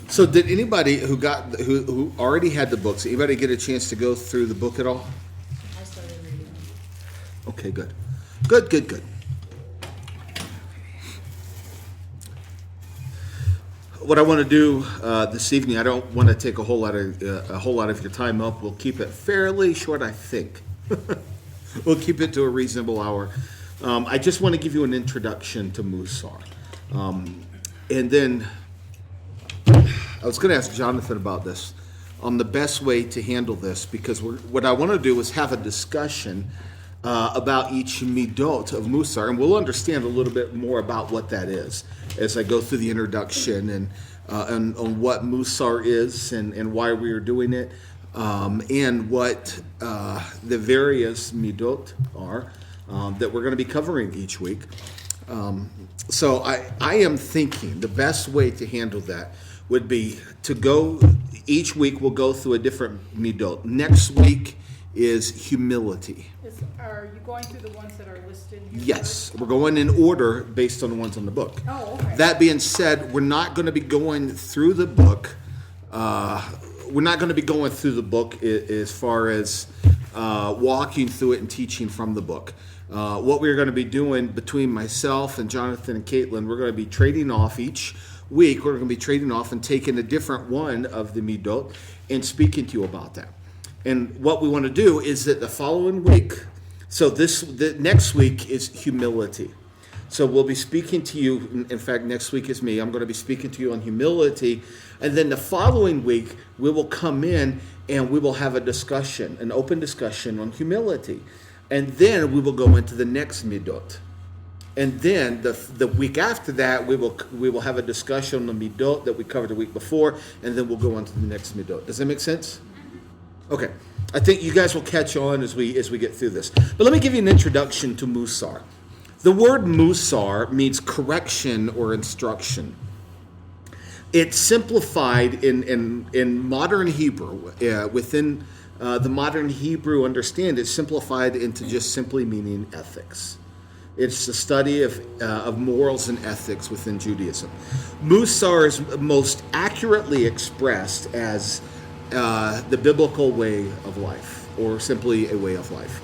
So did anybody who already had the books, anybody get a chance to go through the book at all? I started reading. Okay, good. Good. What I want to do this evening, I don't want to take a whole lot of your time up. We'll keep it fairly short, I think. We'll keep it to a reasonable hour. I just want to give you an introduction to Mussar. And then I was going to ask Jonathan about this, on the best way to handle this, because what I want to do is have a discussion about each midot of Mussar, and we'll understand a little bit more about what that is as I go through the introduction and on what Mussar is and why we are doing it, and what the various midot are that we're going to be covering each week. So I am thinking the best way to handle that would be to go, each week we'll go through a different midot. Next week is humility. Are you going through the ones that are listed here? Yes, we're going in order based on the ones on the book. Oh, okay. That being said, we're not going to be going through the book. We're not going to be going through the book as far as walking through it and teaching from the book. What we're going to be doing between myself and Jonathan and Caitlin, we're going to be trading off each week. We're going to be trading off and taking a different one of the midot and speaking to you about that. And what we want to do is that the following week, the next week is humility. So we'll be speaking to you, in fact, next week is me. I'm going to be speaking to you on humility. And then the following week, we will come in and we will have a discussion, an open discussion on humility. And then we will go into the next midot. And then the week after that, we will have a discussion on the midot that we covered the week before, and then we'll go on to the next midot. Does that make sense? Okay. I think you guys will catch on as we get through this. But let me give you an introduction to Mussar. The word Mussar means correction or instruction. It's simplified in modern Hebrew. Within the modern Hebrew understand, it's simplified into just simply meaning ethics. It's the study of morals and ethics within Judaism. Mussar is most accurately expressed as the biblical way of life, or simply a way of life.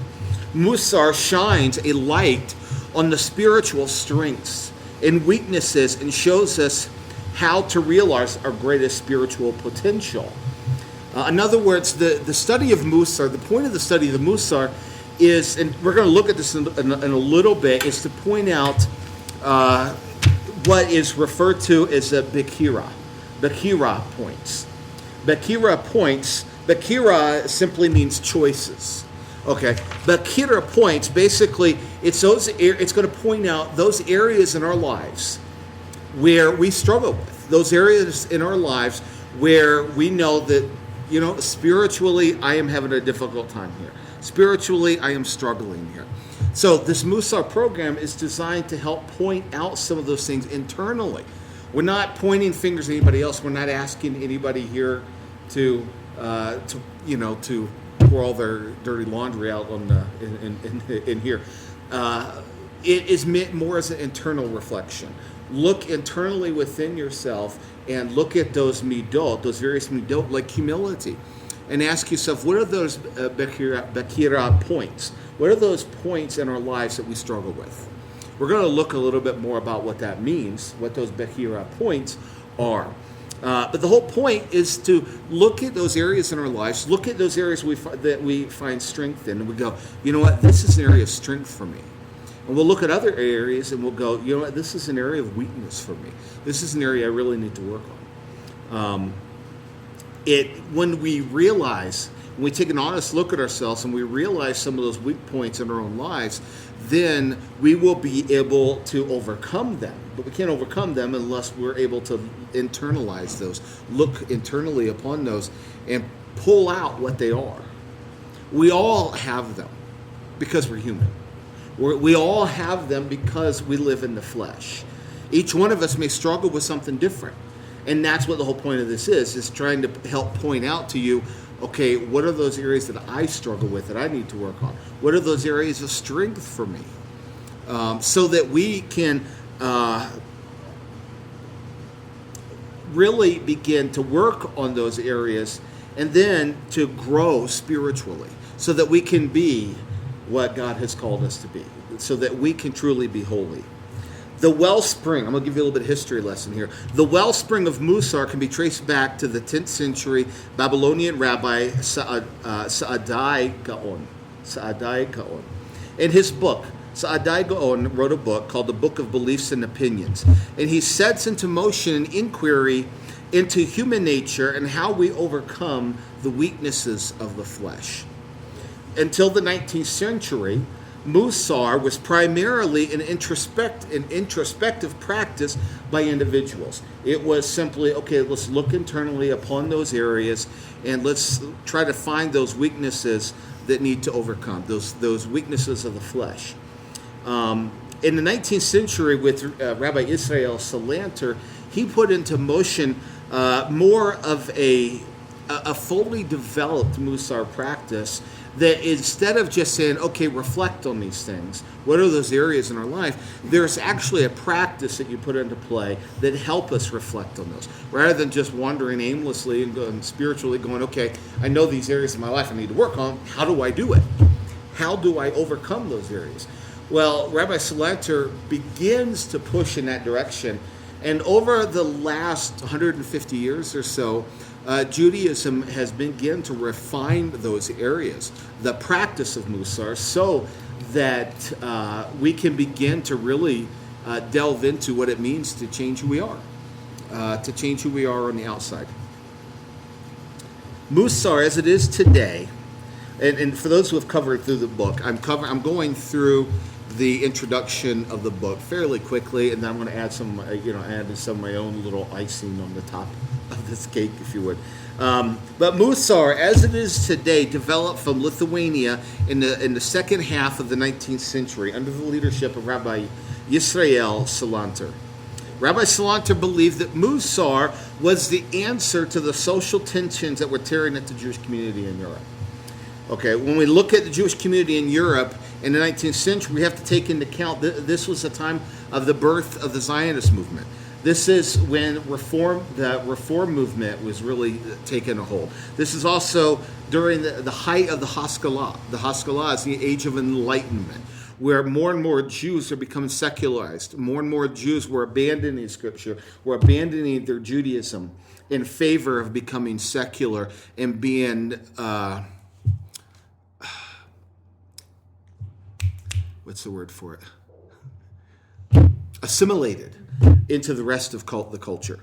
Mussar shines a light on the spiritual strengths and weaknesses and shows us how to realize our greatest spiritual potential. In other words, the study of Mussar, the point of the study of the Mussar is, and we're going to look at this in a little bit, is to point out what is referred to as a Bekira points. Bekira simply means choices. Okay, Bekira points, basically, it's going to point out those areas in our lives where we struggle with, those areas in our lives where we know that, spiritually, I am having a difficult time here. Spiritually, I am struggling here. So this Mussar program is designed to help point out some of those things internally. We're not pointing fingers at anybody else. We're not asking anybody here to pour all their dirty laundry out on in here. It is meant more as an internal reflection. Look internally within yourself and look at those midot, those various midot, like humility, and ask yourself, what are those Bekira points? What are those points in our lives that we struggle with? We're going to look a little bit more about what that means, what those Bekira points are. But the whole point is to look at those areas in our lives, look at those areas that we find strength in, and we go, you know what, this is an area of strength for me. And we'll look at other areas and we'll go, you know what, this is an area of weakness for me. This is an area I really need to work on. When we realize, when we take an honest look at ourselves and we realize some of those weak points in our own lives, then we will be able to overcome them. But we can't overcome them unless we're able to internalize those, look internally upon those, and pull out what they are. We all have them because we're human. We all have them because we live in the flesh. Each one of us may struggle with something different. And that's what the whole point of this is trying to help point out to you, okay, what are those areas that I struggle with that I need to work on? What are those areas of strength for me? So that we can really begin to work on those areas and then to grow spiritually so that we can be what God has called us to be, so that we can truly be holy. The wellspring, I'm going to give you a little bit of history lesson here. The wellspring of Mussar can be traced back to the 10th century Babylonian rabbi Sha'arey Tzion. In his book, Sha'arey Tzion wrote a book called The Book of Beliefs and Opinions. And he sets into motion an inquiry into human nature and how we overcome the weaknesses of the flesh. Until the 19th century, Mussar was primarily an introspective practice by individuals. It was simply, okay, let's look internally upon those areas and let's try to find those weaknesses that need to overcome, those weaknesses of the flesh. In the 19th century with Rabbi Israel Salanter, he put into motion more of a fully developed Mussar practice that instead of just saying, okay, reflect on these things, what are those areas in our life, there's actually a practice that you put into play that help us reflect on those. Rather than just wandering aimlessly and spiritually going, okay, I know these areas in my life I need to work on, how do I do it? How do I overcome those areas? Well, Rabbi Salanter begins to push in that direction, and over the last 150 years or so, Judaism has begun to refine those areas, the practice of Mussar, so that we can begin to really delve into what it means to change who we are, on the outside. Mussar, as it is today, and for those who have covered through the book, I'm going through the introduction of the book fairly quickly, and then I'm going to add some of my own little icing on the top of this cake, if you would. But Mussar, as it is today, developed from Lithuania in the second half of the 19th century under the leadership of Rabbi Yisrael Salanter. Rabbi Salanter believed that Mussar was the answer to the social tensions that were tearing at the Jewish community in Europe. Okay, when we look at the Jewish community in Europe in the 19th century, we have to take into account this was the time of the birth of the Zionist movement. This is when the reform movement was really taking a hold. This is also during the height of the Haskalah. The Haskalah is the age of enlightenment, where more and more Jews are becoming secularized. More and more Jews were abandoning Scripture, were abandoning their Judaism in favor of becoming secular and being what's the word for it? Assimilated into the rest of the culture.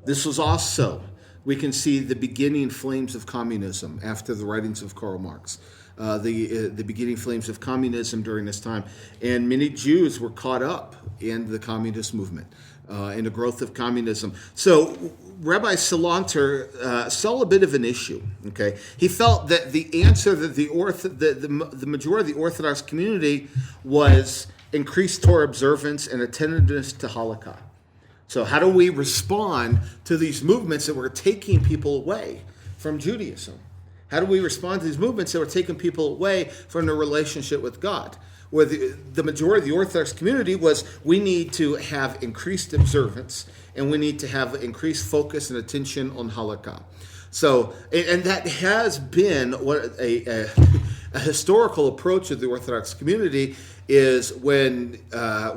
This was also, we can see the beginning flames of communism after the writings of Karl Marx. The beginning flames of communism during this time. And many Jews were caught up in the communist movement, in the growth of communism. So Rabbi Salanter saw a bit of an issue. Okay, he felt that the answer that the majority of the Orthodox community was increased Torah observance and attentiveness to Halakha. So how do we respond to these movements that were taking people away from Judaism? How do we respond to these movements that were taking people away from their relationship with God? Where the majority of the Orthodox community was, we need to have increased observance and we need to have increased focus and attention on Halakha. So, and that has been what a historical approach of the Orthodox community is when,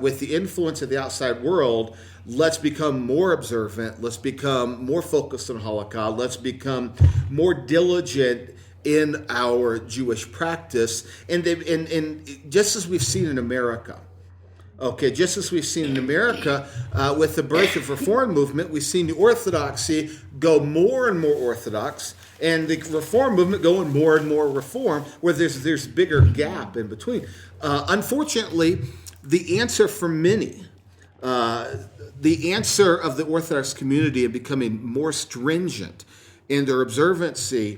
with the influence of the outside world, let's become more observant, let's become more focused on Halakha, let's become more diligent in our Jewish practice, and just as we've seen in America. Okay, just as we've seen in America with the birth of Reform movement, we've seen the Orthodoxy go more and more Orthodox, and the Reform movement going more and more Reform, where there's bigger gap in between. Unfortunately, the answer for many, the answer of the Orthodox community in becoming more stringent in their observancy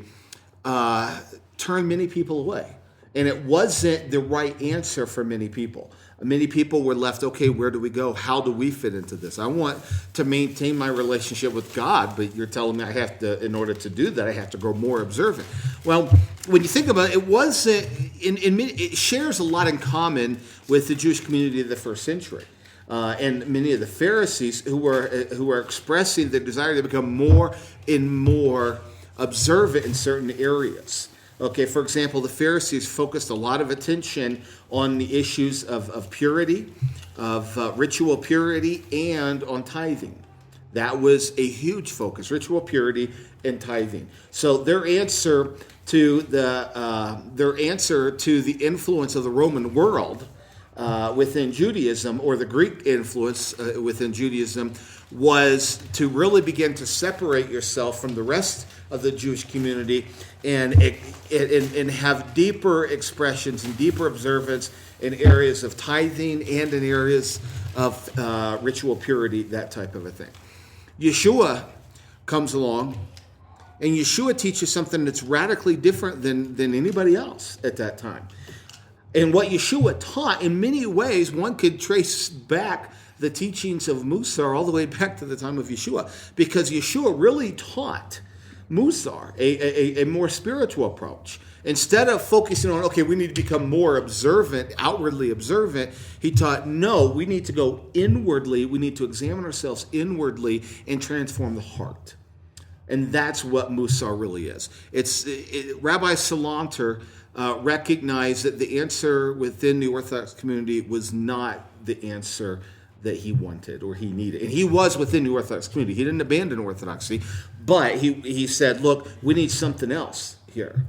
turned many people away. And it wasn't the right answer for many people. Many people were left, okay, where do we go? How do we fit into this? I want to maintain my relationship with God, but you're telling me I have to, in order to do that, I have to grow more observant. Well, when you think about it, it wasn't, it shares a lot in common with the Jewish community of the first century. and many of the Pharisees who were expressing the desire to become more and more observant in certain areas. Okay, for example, the Pharisees focused a lot of attention on the issues of purity, of ritual purity, and on tithing. That was a huge focus: ritual purity and tithing. So their answer to the influence of the Roman world within Judaism, or the Greek influence within Judaism, was to really begin to separate yourself from the rest of the Jewish community and have deeper expressions and deeper observance in areas of tithing and in areas of ritual purity, that type of a thing. Yeshua comes along, and Yeshua teaches something that's radically different than anybody else at that time. And what Yeshua taught, in many ways, one could trace back the teachings of Mussar all the way back to the time of Yeshua, because Yeshua really taught Mussar a more spiritual approach. Instead of focusing on, okay, we need to become more observant, outwardly observant, he taught, no, we need to go inwardly. We need to examine ourselves inwardly and transform the heart. And that's what Mussar really is. Rabbi Salanter recognized that the answer within the Orthodox community was not the answer that he wanted or he needed. And he was within the Orthodox community. He didn't abandon Orthodoxy, but he said, look, we need something else here.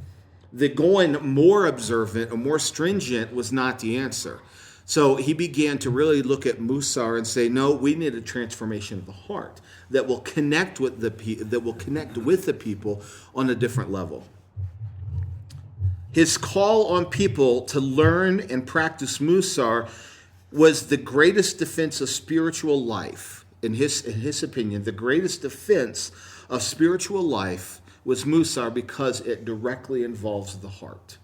That going more observant or more stringent was not the answer. So he began to really look at Mussar and say, no, we need a transformation of the heart that will connect with the people on a different level. His call on people to learn and practice Mussar was the greatest defense of spiritual life. In his opinion, the greatest defense of spiritual life was Mussar because it directly involves the heart.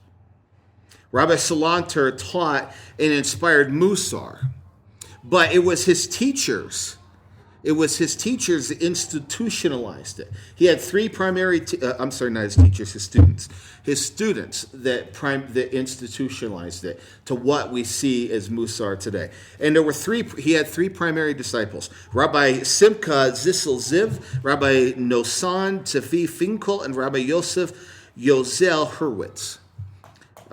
Rabbi Salanter taught and inspired Mussar, but it was his teachers. It was his teachers that institutionalized it. He had three primary, not his teachers, his students. His students that institutionalized it to what we see as Mussar today. And he had three primary disciples: Rabbi Simcha Zissel Ziv, Rabbi Nosan Tzefi Finkel, and Rabbi Yosef Yozel Hurwitz.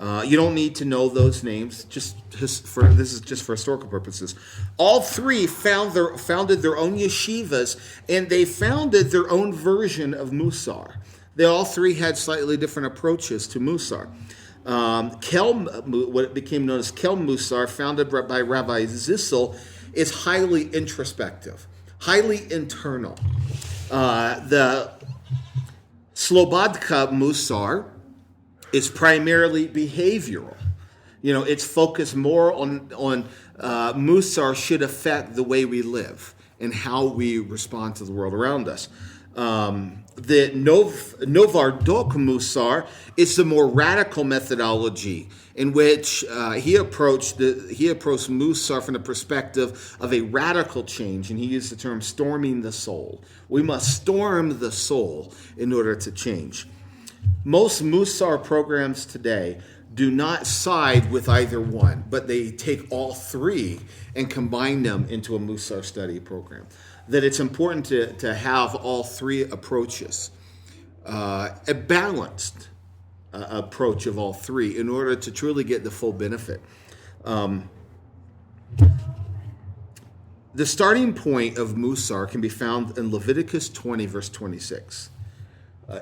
You don't need to know those names. This is just for historical purposes. All three founded their own yeshivas, and they founded their own version of Mussar. They all three had slightly different approaches to Mussar. What became known as Kel Mussar, founded by Rabbi Zissel, is highly introspective, highly internal. The Slobodka Mussar is primarily behavioral. It's focused more on Mussar should affect the way we live and how we respond to the world around us. The Novardok Mussar is the more radical methodology in which he approached Mussar from the perspective of a radical change, and he used the term storming the soul. We must storm the soul in order to change. Most Mussar programs today do not side with either one, but they take all three and combine them into a Mussar study program. That it's important to have all three approaches, a balanced approach of all three in order to truly get the full benefit. The starting point of Mussar can be found in Leviticus 20, verse 26.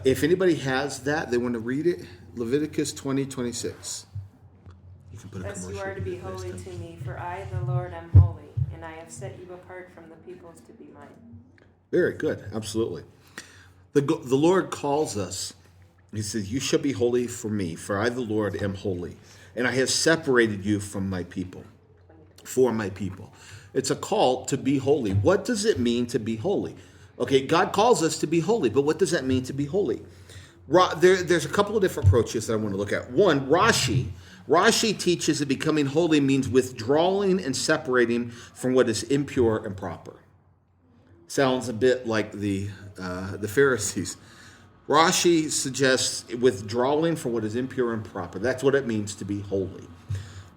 If anybody has that, they want to read it, Leviticus 20:26. You can put a Thus commercial. you are to be holy to me, for I, the Lord, am holy, and I have set you apart from the peoples to be mine. Very good, absolutely. The Lord calls us. He says, you shall be holy for me, for I, the Lord, am holy, and I have separated you from my people, for my people. It's a call to be holy. What does it mean to be holy? Okay, God calls us to be holy, but what does that mean to be holy? There's a couple of different approaches that I want to look at. One, Rashi teaches that becoming holy means withdrawing and separating from what is impure and proper. Sounds a bit like the Pharisees. Rashi suggests withdrawing from what is impure and proper. That's what it means to be holy.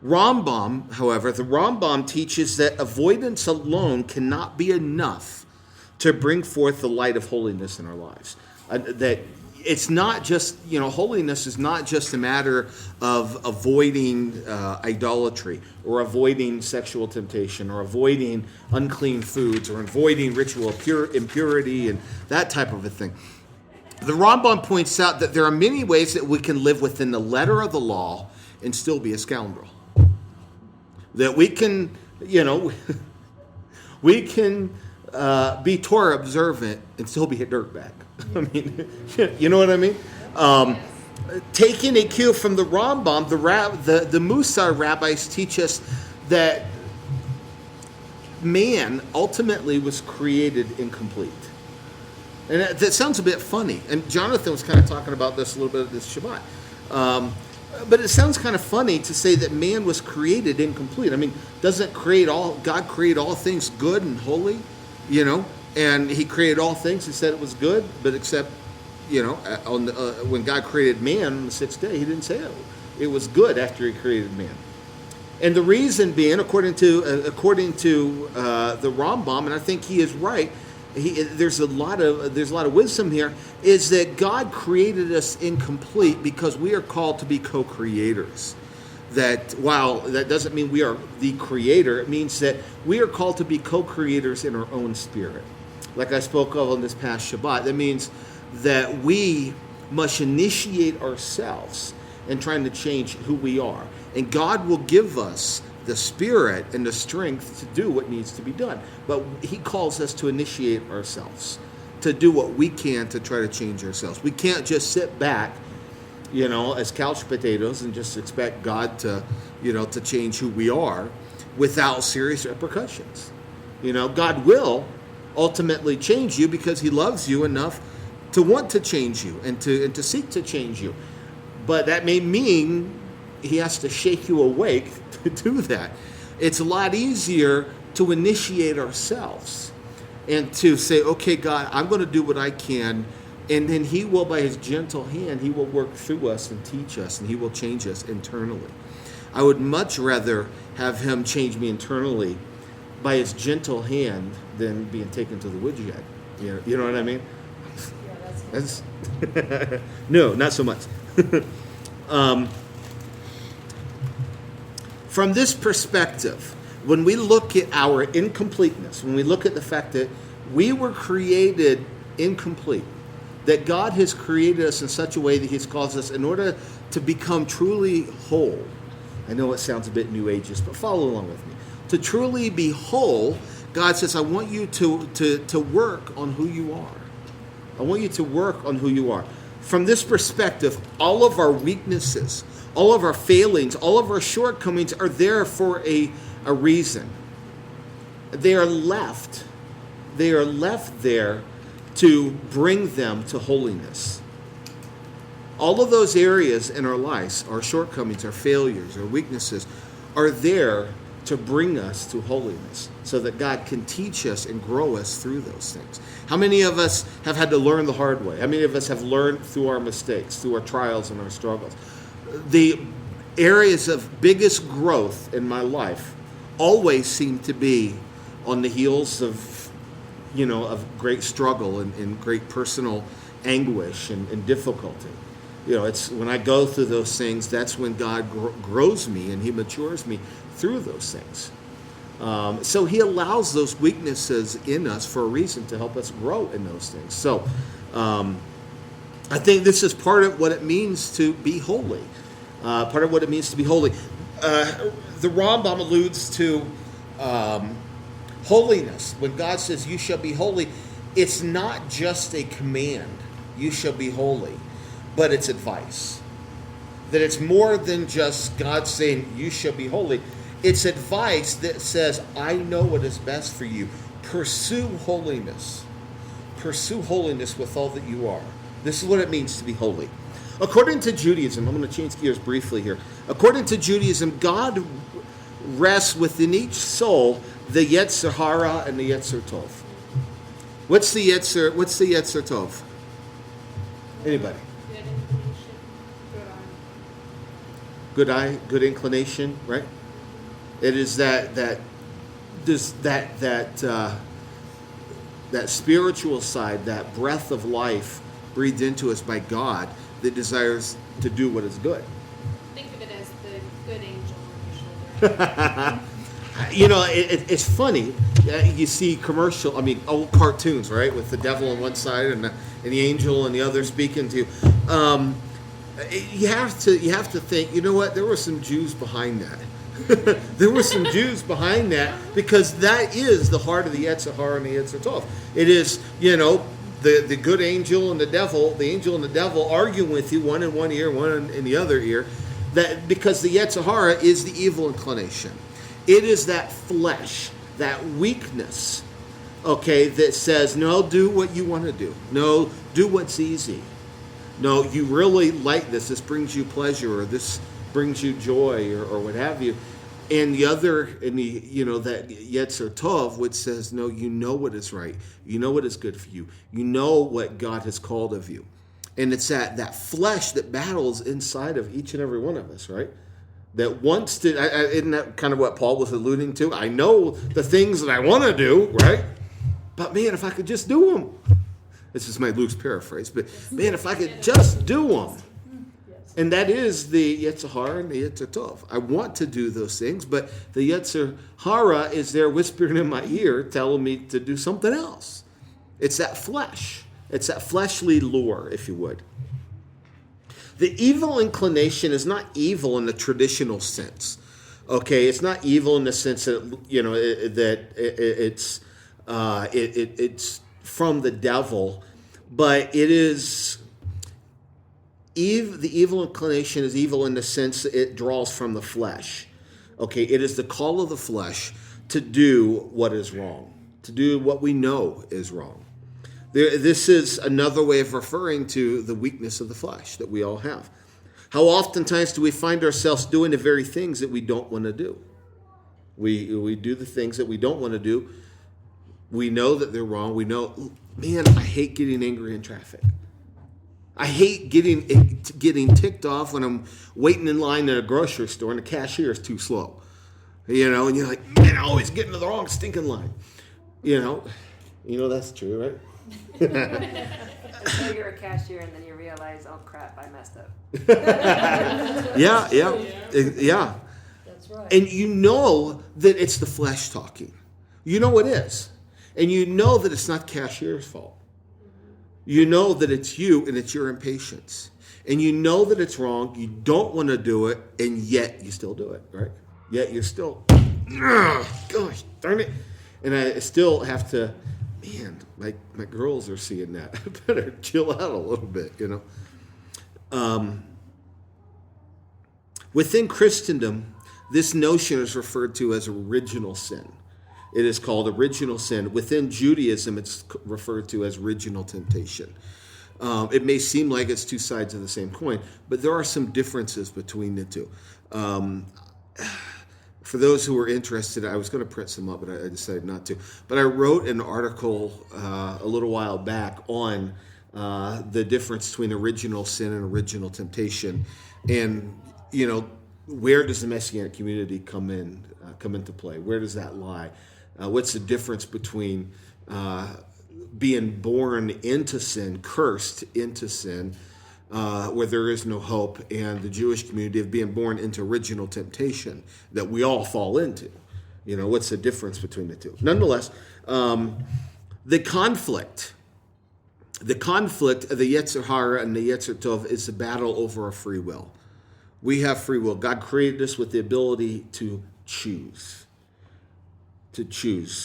Rambam, however, the Rambam teaches that avoidance alone cannot be enough to bring forth the light of holiness in our lives. That it's not just, holiness is not just a matter of avoiding idolatry or avoiding sexual temptation or avoiding unclean foods or avoiding ritual impurity and that type of a thing. The Rambam points out that there are many ways that we can live within the letter of the law and still be a scoundrel. That we can, we can be Torah observant and still be a dirtbag. I mean, you know what I mean? Taking a cue from the Rambam, the Mussar rabbis teach us that man ultimately was created incomplete. And that sounds a bit funny. And Jonathan was kind of talking about this a little bit this Shabbat. But it sounds kind of funny to say that man was created incomplete. I mean, doesn't God create all things good and holy? And he created all things and said it was good, but except, when God created man on the sixth day, he didn't say it was good after he created man. And the reason being, according to the Rambam, and I think he is right, there's a lot of wisdom here, is that God created us incomplete because we are called to be co-creators. That while that doesn't mean we are the creator, it means that we are called to be co-creators in our own spirit. Like I spoke of on this past Shabbat, that means that we must initiate ourselves in trying to change who we are. And God will give us the spirit and the strength to do what needs to be done. But he calls us to initiate ourselves, to do what we can to try to change ourselves. We can't just sit back, as couch potatoes and just expect God to, to change who we are without serious repercussions. God will ultimately change you because he loves you enough to want to change you and to seek to change you. But that may mean he has to shake you awake to do that. It's a lot easier to initiate ourselves and to say, okay, God, I'm going to do what I can. And then he will, by his gentle hand, he will work through us and teach us, and he will change us internally. I would much rather have him change me internally by his gentle hand than being taken to the woodshed. You know what I mean? Yeah, That's no, not so much. From this perspective, when we look at our incompleteness, when we look at the fact that we were created incomplete, that God has created us in such a way that he's caused us in order to become truly whole. I know it sounds a bit New Ageist, but follow along with me. To truly be whole, God says, I want you to work on who you are. I want you to work on who you are. From this perspective, all of our weaknesses, all of our failings, all of our shortcomings are there for a reason. They are left there to bring them to holiness. All of those areas in our lives, our shortcomings, our failures, our weaknesses, are there to bring us to holiness so that God can teach us and grow us through those things. How many of us have had to learn the hard way? How many of us have learned through our mistakes, through our trials and our struggles? The areas of biggest growth in my life always seem to be on the heels of great struggle and great personal anguish and difficulty. It's when I go through those things, that's when God grows me and he matures me through those things. So he allows those weaknesses in us for a reason to help us grow in those things. So I think this is part of what it means to be holy. Part of what it means to be holy. The Rambam alludes to holiness. When God says, you shall be holy, it's not just a command, you shall be holy, but it's advice. That it's more than just God saying, you shall be holy. It's advice that says, I know what is best for you. Pursue holiness. Pursue holiness with all that you are. This is what it means to be holy. According to Judaism, I'm going to change gears briefly here. According to Judaism, God rests within each soul the Yetzer Hara and the Yetzer Tov. What's the Yetzer Tov? Anybody? Good inclination, good inclination, right? It is that spiritual side, that breath of life breathed into us by God that desires to do what is good. Think of it as the good angel on your shoulder. It's funny. You see old cartoons, right, with the devil on one side and the angel on the other speaking to you. You have to think. You know what? There were some Jews behind that. There were some Jews behind that, because that is the heart of the Yetzer Hara and the Yetzer Tov. It is, the good angel and the devil, arguing with you, one in one ear, one in the other ear, that because the Yetzer Hara is the evil inclination. It is that flesh, that weakness, okay, that says, no, do what you want to do. No, do what's easy. No, you really like this. This brings you pleasure, or this brings you joy, or what have you. And the other, that Yetzer Tov, which says, no, you know what is right. You know what is good for you. You know what God has called of you. And it's that flesh that battles inside of each and every one of us, right? That wants to, isn't that kind of what Paul was alluding to? I know the things that I want to do, right? But man, if I could just do them. This is my loose paraphrase, but man, if I could just do them. And that is the Yetzer Hara and the Yetzer Tov. I want to do those things, but the Yetzer Hara is there whispering in my ear, telling me to do something else. It's that flesh. It's that fleshly lure, if you would. The evil inclination is not evil in the traditional sense. Okay, it's not evil in the sense that it's from the devil, but it is. The evil inclination is evil in the sense that it draws from the flesh. Okay, it is the call of the flesh to do what is wrong, to do what we know is wrong. This is another way of referring to the weakness of the flesh that we all have. How oftentimes do we find ourselves doing the very things that we don't want to do? We do the things that we don't want to do. We know that they're wrong. We know, man, I hate getting angry in traffic. I hate getting ticked off when I'm waiting in line at a grocery store and the cashier is too slow. And you're like, man, I always get into the wrong stinking line. That's true, right? So you're a cashier and then you realize, oh crap, I messed up. Yeah. That's right. And you know that it's the flesh talking. You know it is. And you know that it's not cashier's fault. You know that it's you and it's your impatience. And you know that it's wrong. You don't want to do it, and yet you still do it, right? Yet you're still, gosh, darn it. And I still have to, man, my girls are seeing that. I better chill out a little bit, Within Christendom, this notion is referred to as original sin. It is called original sin. Within Judaism, it's referred to as original temptation. It may seem like it's two sides of the same coin, but there are some differences between the two. For those who are interested, I was going to print some up, but I decided not to. But I wrote an article a little while back on the difference between original sin and original temptation. And, where does the Messianic community come into play? Where does that lie? What's the difference between being born into sin, cursed into sin, where there is no hope, and the Jewish community of being born into original temptation that we all fall into? What's the difference between the two? Nonetheless, the conflict of the Yetzer Hara and the Yetzer Tov is the battle over our free will. We have free will. God created us with the ability to choose.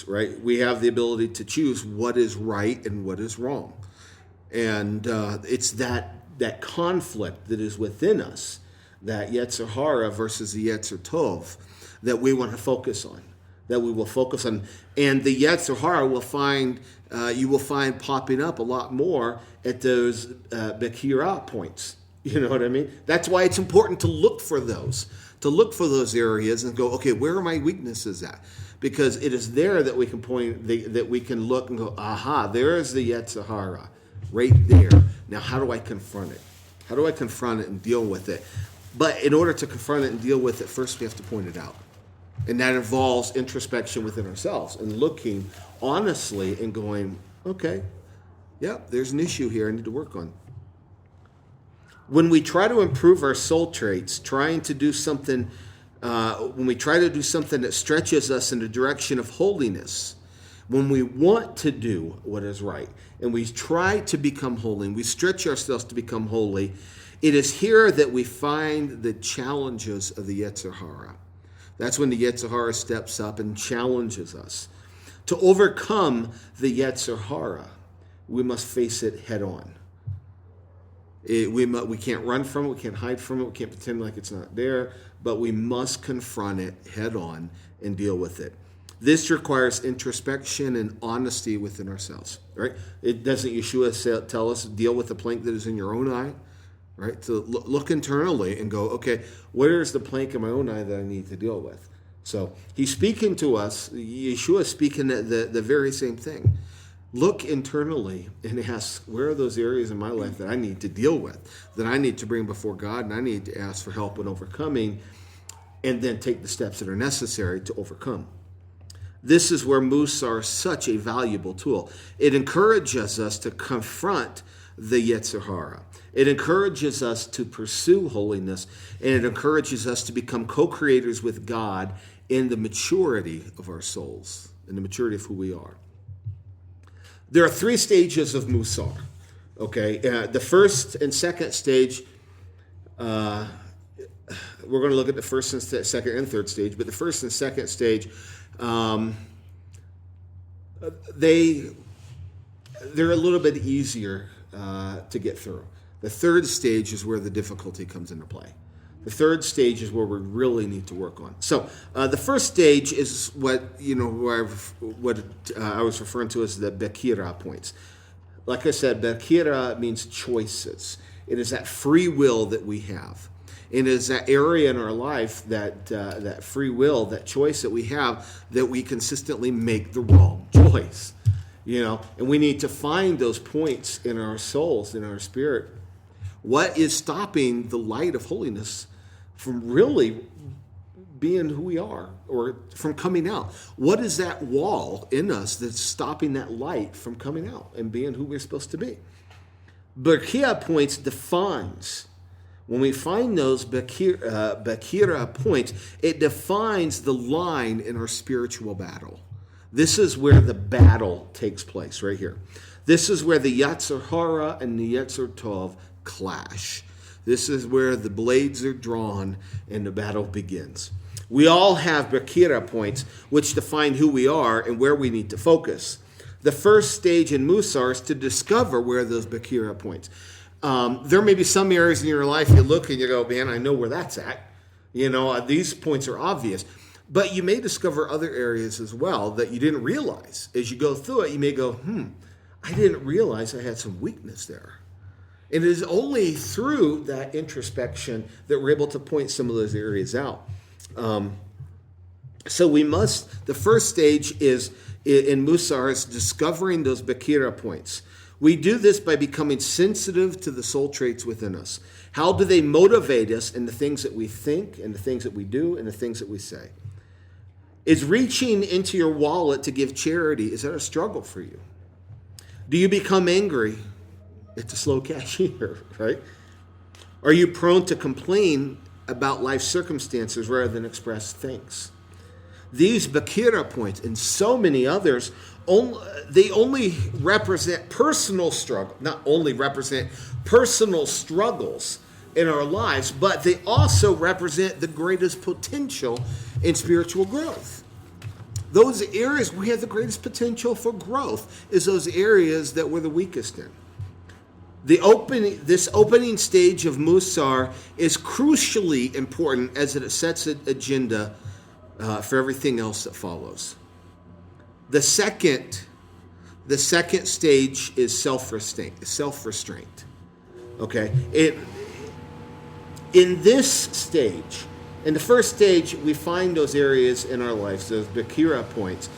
Right? We have the ability to choose what is right and what is wrong. And it's that conflict that is within us, that Yetzer Hara versus the Yetzer Tov, that we want to focus on, that we will focus on. And the Yetzer Hara you will find popping up a lot more at those Bekira points. You know what I mean? That's why it's important to look for those areas and go, okay, where are my weaknesses at? Because it is there that we can that we can look and go, aha, there is the Yetzer Hara right there. Now, how do I confront it? How do I confront it and deal with it? But in order to confront it and deal with it, first we have to point it out. And that involves introspection within ourselves and looking honestly and going, okay, yeah, there's an issue here I need to work on. When we try to improve our soul traits, when we try to do something that stretches us in the direction of holiness, when we want to do what is right, and we try to become holy, and we stretch ourselves to become holy, it is here that we find the challenges of the Yetzer Hara. That's when the Yetzer Hara steps up and challenges us. To overcome the Yetzer Hara, we must face it head on. We can't run from it, we can't hide from it, we can't pretend like it's not there, but we must confront it head on and deal with it. This requires introspection and honesty within ourselves, right? It doesn't Yeshua tell us deal with the plank that is in your own eye, right? To look internally and go, okay, where is the plank in my own eye that I need to deal with? So he's speaking to us, Yeshua is speaking the very same thing. Look internally and ask, where are those areas in my life that I need to deal with, that I need to bring before God, and I need to ask for help in overcoming, and then take the steps that are necessary to overcome. This is where Mussar is such a valuable tool. It encourages us to confront the Yetzer Hara. It encourages us to pursue holiness, and it encourages us to become co-creators with God in the maturity of our souls, in the maturity of who we are. There are 3 stages of Mussar. Okay, the first and second stage, we're going to look at the first and second and third stage, but the first and second stage, they're a little bit easier to get through. The third stage is where the difficulty comes into play. The third stage is where we really need to work on. So the first stage is what I was referring to as the Bekira points. Like I said, Bekira means choices. It is that free will that we have. It is that area in our life, that free will, that choice that we have, that we consistently make the wrong choice. And we need to find those points in our souls, in our spirit. What is stopping the light of holiness from really being who we are, or from coming out? What is that wall in us that's stopping that light from coming out and being who we're supposed to be? Bekira points defines. When we find those Bekira points, it defines the line in our spiritual battle. This is where the battle takes place, right here. This is where the Yetzer Hara and the Yetzer Tov clash. This is where the blades are drawn and the battle begins. We all have Bekira points which define who we are and where we need to focus. The first stage in Mussar is to discover where those Bekira points. There may be some areas in your life you look and you go, man, I know where that's at. These points are obvious. But you may discover other areas as well that you didn't realize. As you go through it, you may go, I didn't realize I had some weakness there. And it is only through that introspection that we're able to point some of those areas out. So the first stage is in Mussar is discovering those Bekira points. We do this by becoming sensitive to the soul traits within us. How do they motivate us in the things that we think, and the things that we do, and the things that we say? Is reaching into your wallet to give charity, is that a struggle for you? Do you become angry? It's a slow cashier, right? Are you prone to complain about life circumstances rather than express thanks? These Bekira points and so many others, they only represent personal struggle, not only represent personal struggles in our lives, but they also represent the greatest potential in spiritual growth. Those areas we have the greatest potential for growth is those areas that we're the weakest in. This opening stage of Mussar is crucially important as it sets an agenda for everything else that follows. The second stage is self-restraint. Okay? In this stage, in the first stage, we find those areas in our lives, those Bekira points,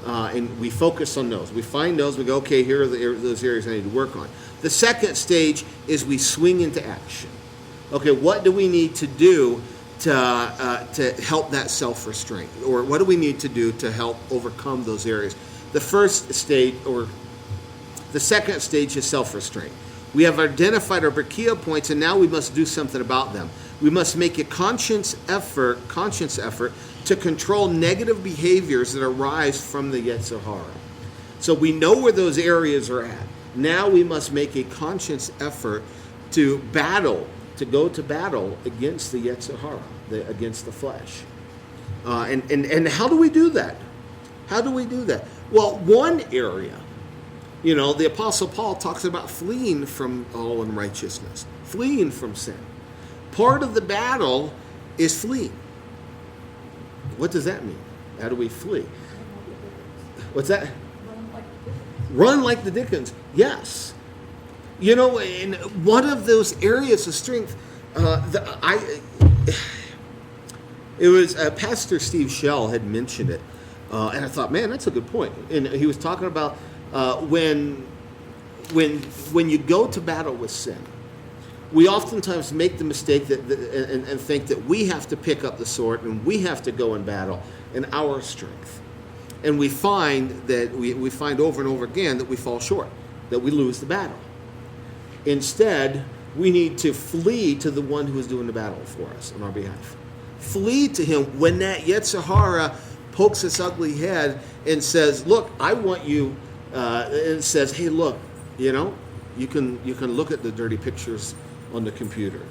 and we focus on those. We find those, we go, okay, here are those areas I need to work on. The second stage is we swing into action. Okay, what do we need to do to help that self-restraint? Or what do we need to do to help overcome those areas? The first stage, or the second stage, is self-restraint. We have identified our Berkia points, and now we must do something about them. We must make a conscious effort to control negative behaviors that arise from the Yetzer Hara. So we know where those areas are at. Now we must make a conscious effort to go to battle against the Yetzer Hara, against the flesh. And how do we do that? How do we do that? Well, one area, the Apostle Paul talks about fleeing from all unrighteousness, fleeing from sin. Part of the battle is fleeing. What does that mean? How do we flee? What's that? Run like the Dickens. Yes. In one of those areas of strength, it was Pastor Steve Shell had mentioned it, and I thought, man, that's a good point. And he was talking about when you go to battle with sin, we oftentimes make the mistake and think that we have to pick up the sword and we have to go in battle in our strength. And we find that we find over and over again that we fall short, that we lose the battle. Instead, we need to flee to the one who is doing the battle for us on our behalf. Flee to him when that Yetzer Hara pokes its ugly head and says, look, I want you, and says, hey, look, you can look at the dirty pictures on the computer,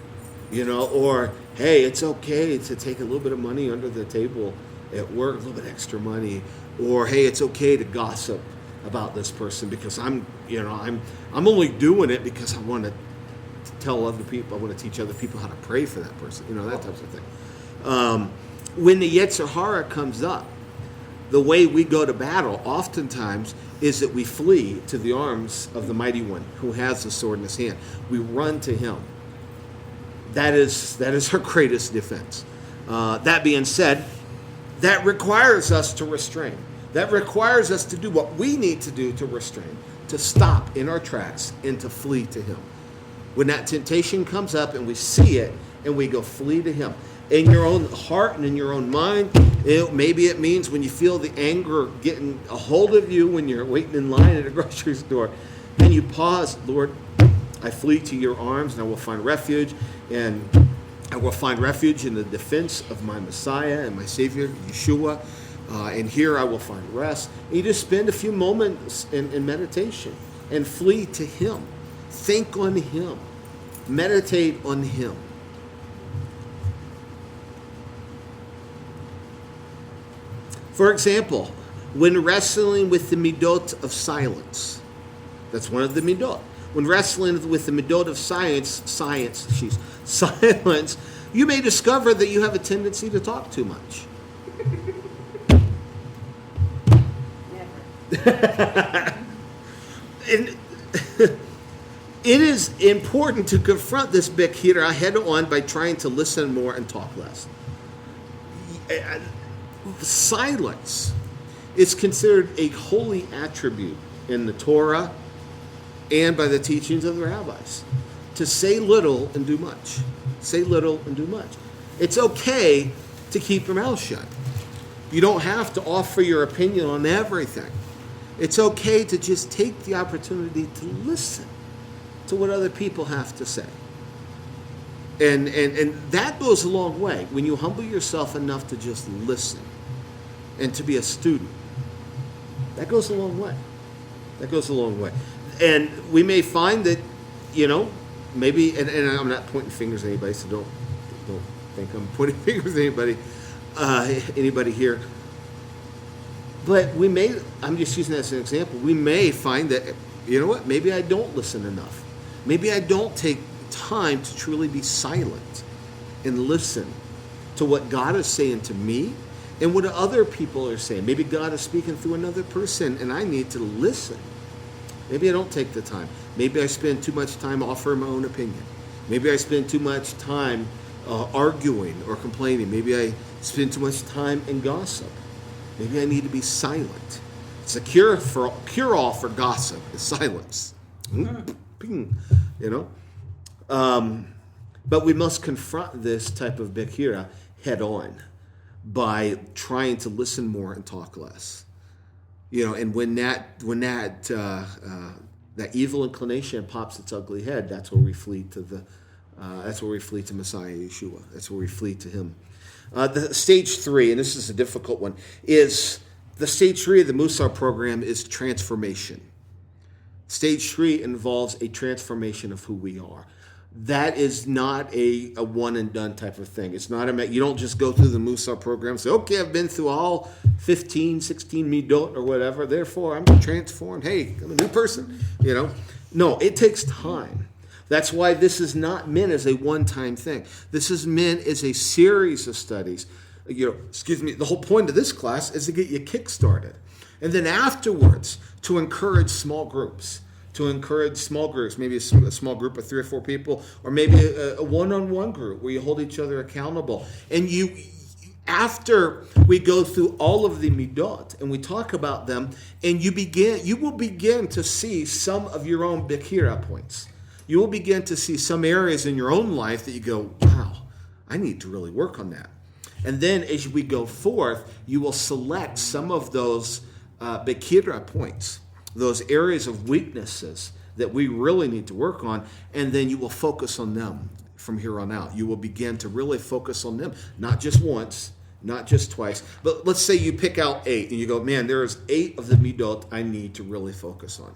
or hey, it's okay to take a little bit of money under the table at work, a little bit extra money, or hey, it's okay to gossip about this person because I'm only doing it because I want to tell other people, I want to teach other people how to pray for that person, that type of thing. When the Yetzer Hara comes up, the way we go to battle oftentimes is that we flee to the arms of the mighty one who has the sword in his hand. We run to him. That is our greatest defense. That being said, that requires us to restrain. That requires us to do what we need to do to restrain, to stop in our tracks and to flee to him. When that temptation comes up and we see it and we go flee to him. In your own heart and in your own mind, maybe it means when you feel the anger getting a hold of you when you're waiting in line at a grocery store, then you pause, Lord, I flee to your arms and I will find refuge, and I will find refuge in the defense of my Messiah and my Savior, Yeshua, and here I will find rest. And you just spend a few moments in meditation and flee to him. Think on him. Meditate on him. For example, when wrestling with the midot of silence, that's one of the midot. When wrestling with the midot of silence, you may discover that you have a tendency to talk too much. Never. And it is important to confront this Bekira head on by trying to listen more and talk less. Silence is considered a holy attribute in the Torah and by the teachings of the rabbis. To say little and do much. Say little and do much. It's okay to keep your mouth shut. You don't have to offer your opinion on everything. It's okay to just take the opportunity to listen to what other people have to say. And that goes a long way when you humble yourself enough to just listen and to be a student. That goes a long way. That goes a long way. And we may find that, maybe, and I'm not pointing fingers at anybody, so don't think I'm pointing fingers at anybody here. But I'm just using that as an example, we may find that, maybe I don't listen enough. Maybe I don't take time to truly be silent and listen to what God is saying to me and what other people are saying. Maybe God is speaking through another person and I need to listen. Maybe I don't take the time. Maybe I spend too much time offering my own opinion. Maybe I spend too much time arguing or complaining. Maybe I spend too much time in gossip. Maybe I need to be silent. It's a cure-all for gossip is silence. But we must confront this type of Bechira head on by trying to listen more and talk less. And when that evil inclination pops its ugly head, that's where we flee to Messiah Yeshua. That's where we flee to him. The stage 3, and this is a difficult one, is the stage 3 of the Mussar program is transformation. Stage 3 involves a transformation of who we are. That is not a one and done type of thing. It's not you don't just go through the Mussar program and say, okay, I've been through all 15, 16 midot or whatever, therefore I'm transformed. Hey, I'm a new person. No, it takes time. That's why this is not meant as a one-time thing. This is meant as a series of studies. The whole point of this class is to get you kick-started. And then afterwards, to encourage small groups. Maybe a small group of 3 or 4 people, or maybe a one-on-one group where you hold each other accountable. And after we go through all of the midot and we talk about them, and you will begin to see some of your own Bechira points. You will begin to see some areas in your own life that you go, wow, I need to really work on that. And then as we go forth, you will select some of those Bechira points, those areas of weaknesses that we really need to work on, and then you will focus on them from here on out. You will begin to really focus on them, not just once, not just twice, but let's say you pick out 8, and you go, man, there's 8 of the midot I need to really focus on.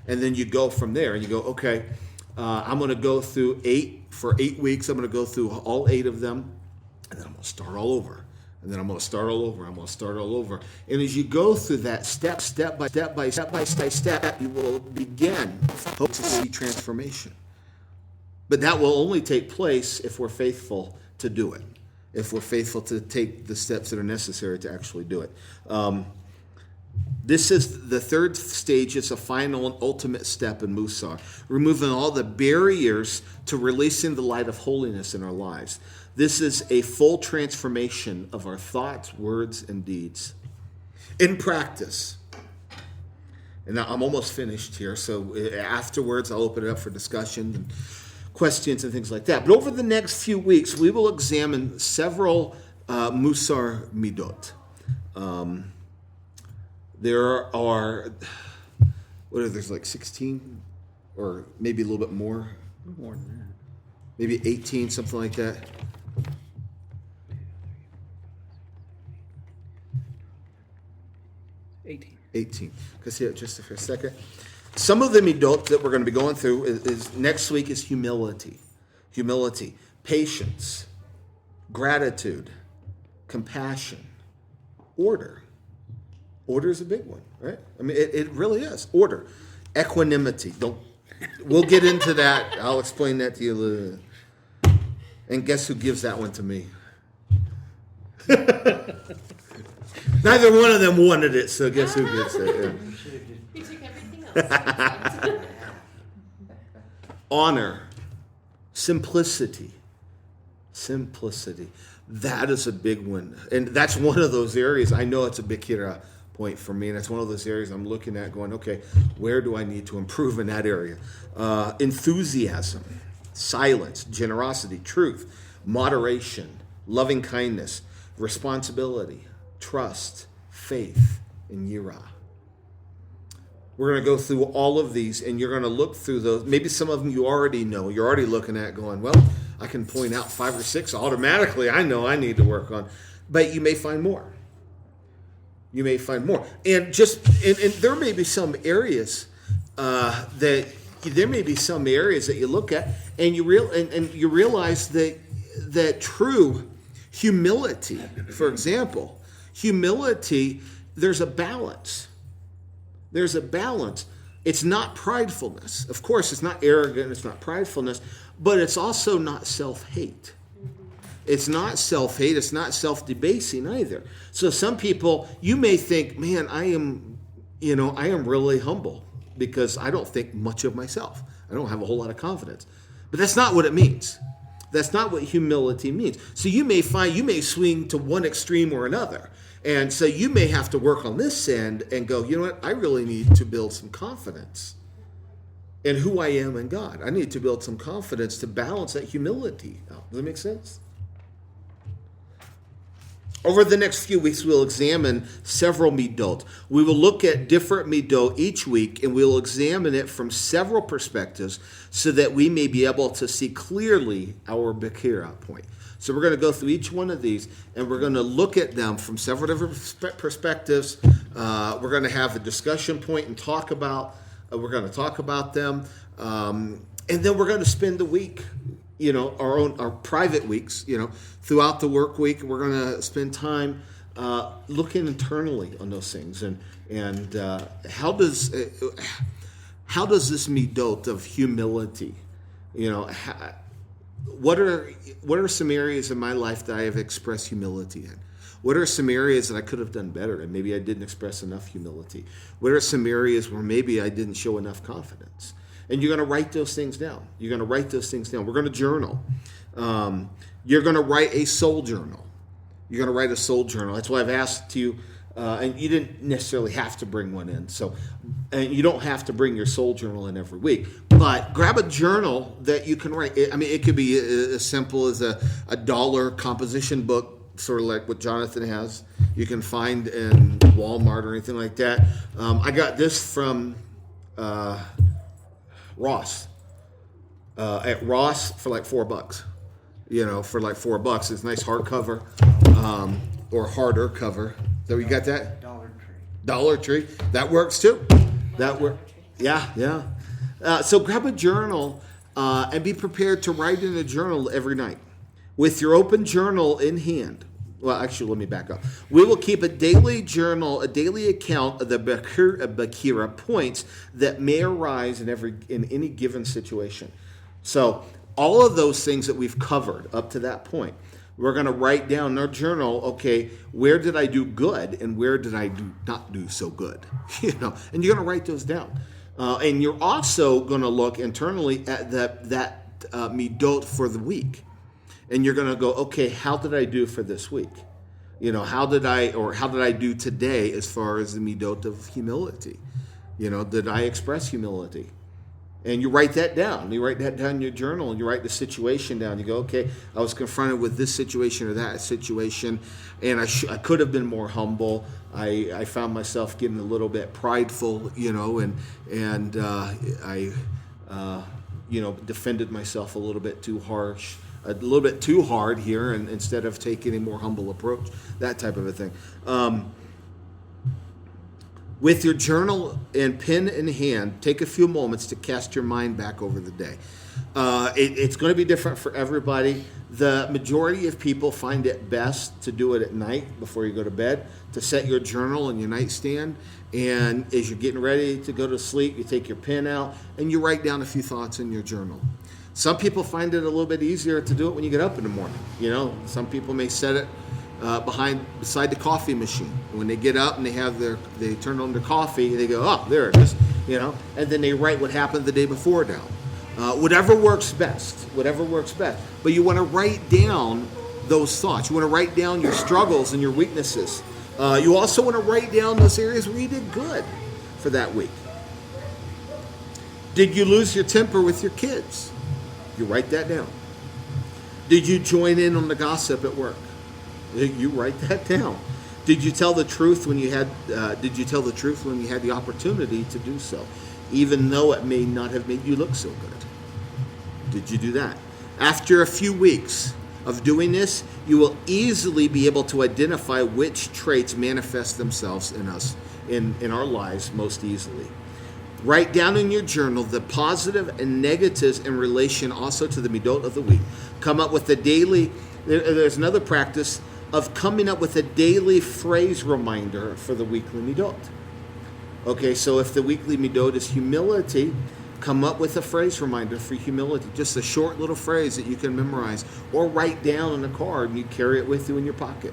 And then you go from there, and you go, okay, I'm going to go through 8 for 8 weeks. I'm going to go through all 8 of them, and then I'm going to start all over. And then I'm going to start all over. And as you go through that step by step, you will begin to see transformation. But that will only take place if we're faithful to do it, if we're faithful to take the steps that are necessary to actually do it. This is the 3rd stage. It's a final and ultimate step in Mussar, removing all the barriers to releasing the light of holiness in our lives. This is a full transformation of our thoughts, words, and deeds. In practice, and I'm almost finished here, so afterwards I'll open it up for discussion and questions and things like that. But over the next few weeks, we will examine several Mussar midot. There are, there's like 16, or maybe a little bit more. More than that. Maybe 18, something like that. 18. Because here, just for a second. Some of the midot that we're going to be going through is next week is humility. Humility, patience, gratitude, compassion, order. Order is a big one, right? I mean, it really is. Order. Equanimity. We'll get into that. I'll explain that to you later. And guess who gives that one to me? Neither one of them wanted it, so guess who gets it? Yeah. He took everything else. Honor. Simplicity. That is a big one. And that's one of those areas. I know it's a Bechira point for me, and it's one of those areas I'm looking at going, okay, where do I need to improve in that area? Enthusiasm, silence, generosity, truth, moderation, loving kindness, responsibility, trust, faith, and yirah. We're going to go through all of these, and you're going to look through those. Maybe some of them you already know. You're already looking at going, well, I can point out 5 or 6 automatically. I know I need to work on. But you may find more. And there may be some areas that you look at, and you realize that true humility, for example, there's a balance. It's not pridefulness. Of course, it's not arrogant, it's not pridefulness, but it's also not self-hate. It's not self-hate, it's not self-debasing either. So some people, you may think, man, I am really humble because I don't think much of myself. I don't have a whole lot of confidence. But that's not what it means. That's not what humility means. So you may swing to one extreme or another. And so you may have to work on this end and go, you know what, I really need to build some confidence. and who I am in God. I need to build some confidence to balance that humility out. Does that make sense? Over the next few weeks, we'll examine several midot. We will look at different midot each week, and we'll examine it from several perspectives so that we may be able to see clearly our Bekira point. So we're going to go through each one of these, and we're going to look at them from several different perspectives. We're going to have a discussion point and talk about. We're going to talk about them, and then we're going to spend the week, our private weeks, throughout the work week. We're going to spend time looking internally on those things, and how does this midot of humility, what are some areas in my life that I have expressed humility in? What are some areas that I could have done better and maybe I didn't express enough humility? What are some areas where maybe I didn't show enough confidence? And you're going to write those things down. We're going to journal. You're going to write a soul journal. That's why I've asked you, and you didn't necessarily have to bring one in. And you don't have to bring your soul journal in every week. But grab a journal that you can write. It could be as simple as a dollar composition book, sort of like what Jonathan has. You can find in Walmart or anything like that. I got this from Ross. At Ross for like $4. It's nice hardcover or harder cover. So you got that? Dollar Tree. That works too. Yeah. So grab a journal and be prepared to write in a journal every night with your open journal in hand. Well, actually, let me back up. We will keep a daily journal, a daily account of the Bekira points that may arise in any given situation. So all of those things that we've covered up to that point, we're going to write down in our journal, okay, where did I do good and where did I not do so good? And you're going to write those down. And you're also going to look internally at that midot for the week. And you're going to go, okay, how did I do for this week? How did I do today as far as the midot of humility? Did I express humility? And you write that down. You write that down in your journal, and you write the situation down. You go, okay, I was confronted with this situation or that situation, and I could have been more humble. I found myself getting a little bit prideful, and I defended myself a little bit too harsh. A little bit too hard here, and instead of taking a more humble approach, that type of a thing. With your journal and pen in hand, take a few moments to cast your mind back over the day. It's going to be different for everybody. The majority of people find it best to do it at night before you go to bed, to set your journal on your nightstand, and as you're getting ready to go to sleep, you take your pen out and you write down a few thoughts in your journal. Some people find it a little bit easier to do it when you get up in the morning. Some people may set it beside the coffee machine. When they get up and they turn on their coffee, they go, oh, there it is, and then they write what happened the day before down. Whatever works best. But you want to write down those thoughts. You want to write down your struggles and your weaknesses. You also want to write down those areas where you did good for that week. Did you lose your temper with your kids? You write that down. Did you join in on the gossip at work? You write that down. Did you tell the truth when you had? The opportunity to do so, even though it may not have made you look so good? Did you do that? After a few weeks of doing this, you will easily be able to identify which traits manifest themselves in us, in our lives most easily. Write down in your journal the positive and negatives in relation also to the midot of the week. Come up with a daily, there's another practice of coming up with a daily phrase reminder for the weekly midot. Okay, so if the weekly midot is humility, come up with a phrase reminder for humility. Just a short little phrase that you can memorize or write down on a card and you carry it with you in your pocket.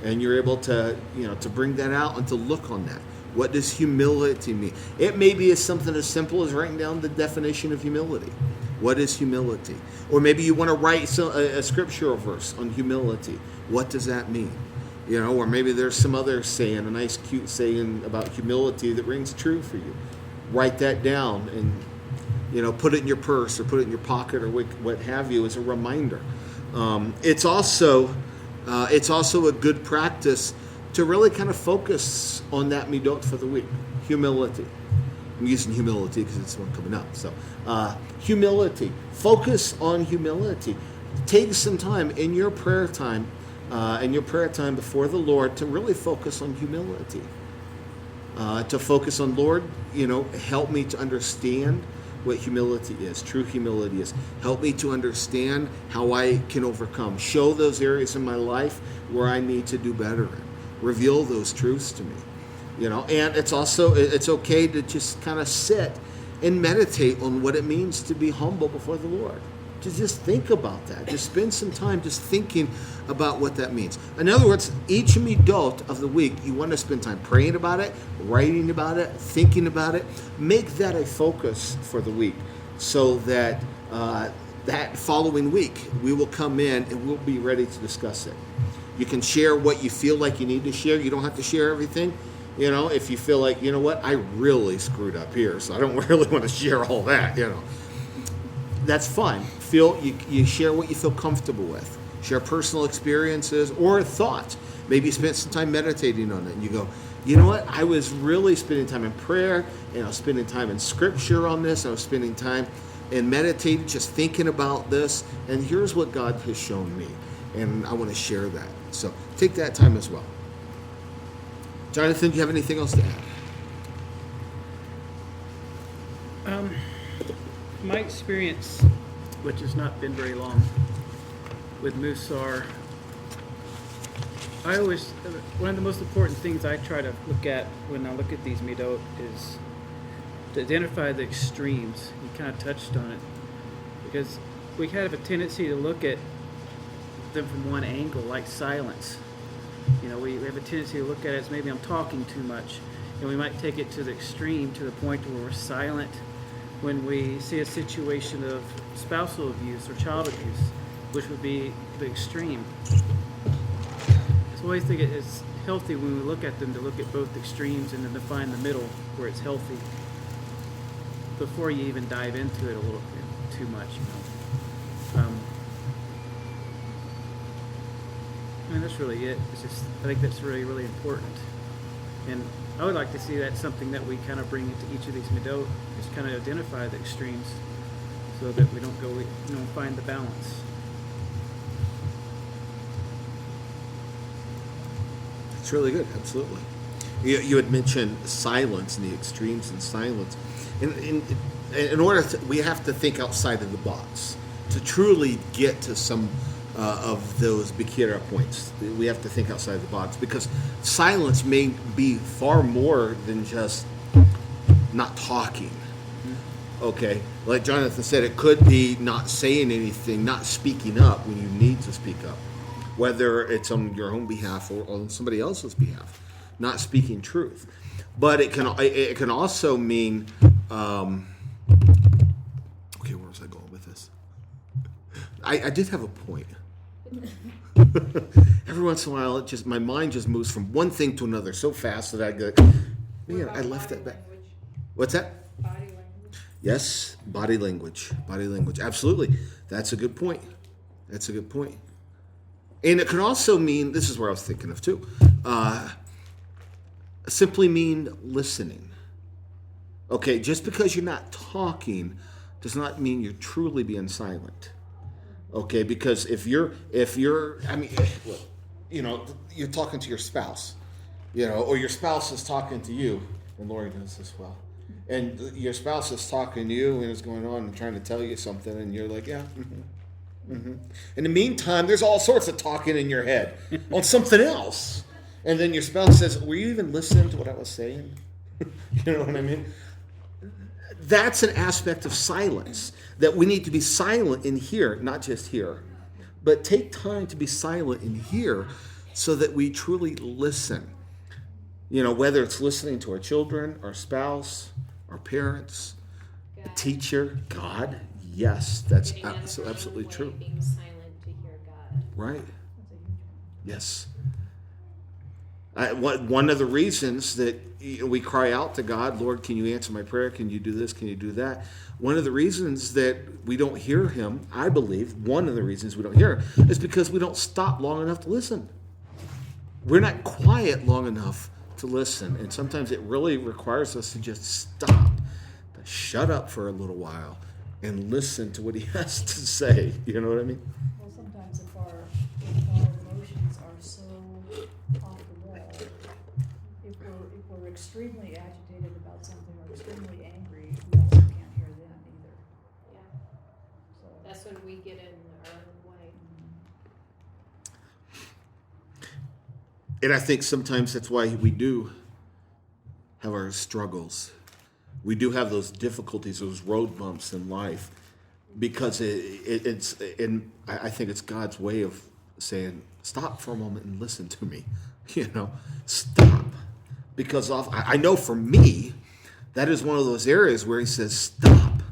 And you're able to, to bring that out and to look on that. What does humility mean? It may be something as simple as writing down the definition of humility. What is humility? Or maybe you want to write a scriptural verse on humility. What does that mean? Or maybe there's some other saying, a nice cute saying about humility that rings true for you. Write that down and Put it in your purse or put it in your pocket or what have you as a reminder. It's also a good practice to really kind of focus on that midot for the week. Humility. I'm using humility because it's one coming up. So, humility. Focus on humility. Take some time in your prayer time, before the Lord, to really focus on humility. To focus on, Lord, help me to understand what humility is, true humility is. Help me to understand how I can overcome. Show those areas in my life where I need to do better in. Reveal those truths to me. And it's okay to just kind of sit and meditate on what it means to be humble before the Lord. To just think about that. Just spend some time just thinking about what that means. In other words, each midot of the week, you want to spend time praying about it, writing about it, thinking about it. Make that a focus for the week so that that following week we will come in and we'll be ready to discuss it. You can share what you feel like you need to share. You don't have to share everything. If you feel like, I really screwed up here, so I don't really want to share all that, That's fine. You share what you feel comfortable with. Share personal experiences or thoughts. Maybe you spent some time meditating on it and you go, you know what? I was really spending time in prayer, and I was spending time in scripture on this. I was spending time in meditating, just thinking about this, and here's what God has shown me, and I want to share that. So take that time as well. Jonathan, do you have anything else to add? My experience, which has not been very long, with Mussar, one of the most important things I try to look at when I look at these midot is to identify the extremes. You kind of touched on it, because we have a tendency to look at them from one angle, like silence. We have a tendency to look at it as maybe I'm talking too much, and we might take it to the extreme, to the point where we're silent when we see a situation of spousal abuse or child abuse, which would be the extreme. So I always think it's healthy when we look at them to look at both extremes and then to find the middle where it's healthy before you even dive into it a little bit too much. That's really it. I think that's really, really important. And I would like to see that something that we kind of bring into each of these midot, is kind of identify the extremes so that we don't find the balance. It's really good, absolutely. You had mentioned silence and the extremes in silence. In order we have to think outside of the box to truly get to some of those Bikira points. We have to think outside the box, because silence may be far more than just not talking. Okay, like Jonathan said, it could be not saying anything, not speaking up when you need to speak up, whether it's on your own behalf or on somebody else's behalf, not speaking truth. But it can also mean, okay, where was I going with this? I did have a point. Every once in a while, my mind just moves from one thing to another so fast that I go, man, I left that back. What's that? Body language. Yes, body language. Body language. Absolutely. That's a good point. And it can also mean, this is where I was thinking of too, simply mean listening. Okay, just because you're not talking does not mean you're truly being silent. Okay, because if you're you're talking to your spouse, or your spouse is talking to you, and Lori knows this well, and your spouse is talking to you and is going on and trying to tell you something, and you're like, yeah, mm-hmm, mm-hmm. In the meantime, there's all sorts of talking in your head on something else, and then your spouse says, were you even listening to what I was saying? You know what I mean? That's an aspect of silence, that we need to be silent in here, not just here, but take time to be silent in here so that we truly listen. Whether it's listening to our children, our spouse, our parents, a teacher, God. Yes, that's absolutely true. Being silent to hear God. Right. Yes. One of the reasons that we cry out to God, Lord, can you answer my prayer? Can you do this? Can you do that? One of the reasons that we don't hear him, I believe, one of the reasons we don't hear him is because we don't stop long enough to listen. We're not quiet long enough to listen. And sometimes it really requires us to just stop, to shut up for a little while and listen to what he has to say. You know what I mean? Well, sometimes if our emotions are so off the wall, if we're extremely agitated about something or extremely angry, we also can't hear them either. Yeah. So That's when we get in our own way. And I think sometimes that's why we do have our struggles. We do have those difficulties, those road bumps in life, because it's, and I think it's God's way of saying, stop for a moment and listen to me. Stop. Because I know for me, that is one of those areas where he says, stop.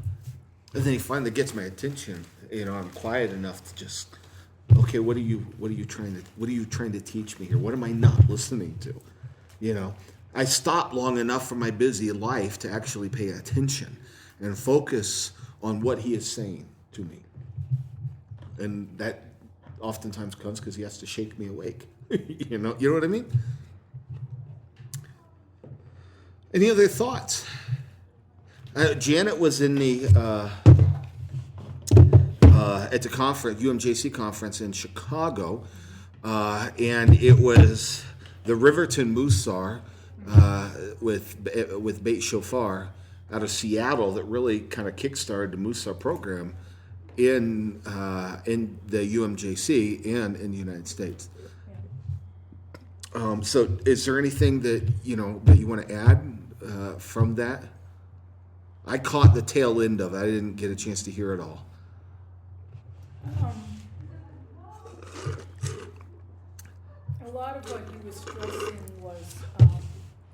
And then he finally gets my attention. I'm quiet enough to just, okay, what are you trying to teach me here? What am I not listening to? I stop long enough from my busy life to actually pay attention and focus on what he is saying to me. And that oftentimes comes because he has to shake me awake. You know what I mean? Any other thoughts? Janet was in the at the conference, UMJC conference in Chicago, and it was the Riverton Mussar with Beit Shofar out of Seattle that really kind of kickstarted the Mussar program in the UMJC and in the United States. So, is there anything that you want to add from that? I caught the tail end of it. I didn't get a chance to hear it all. a lot of what he was stressing was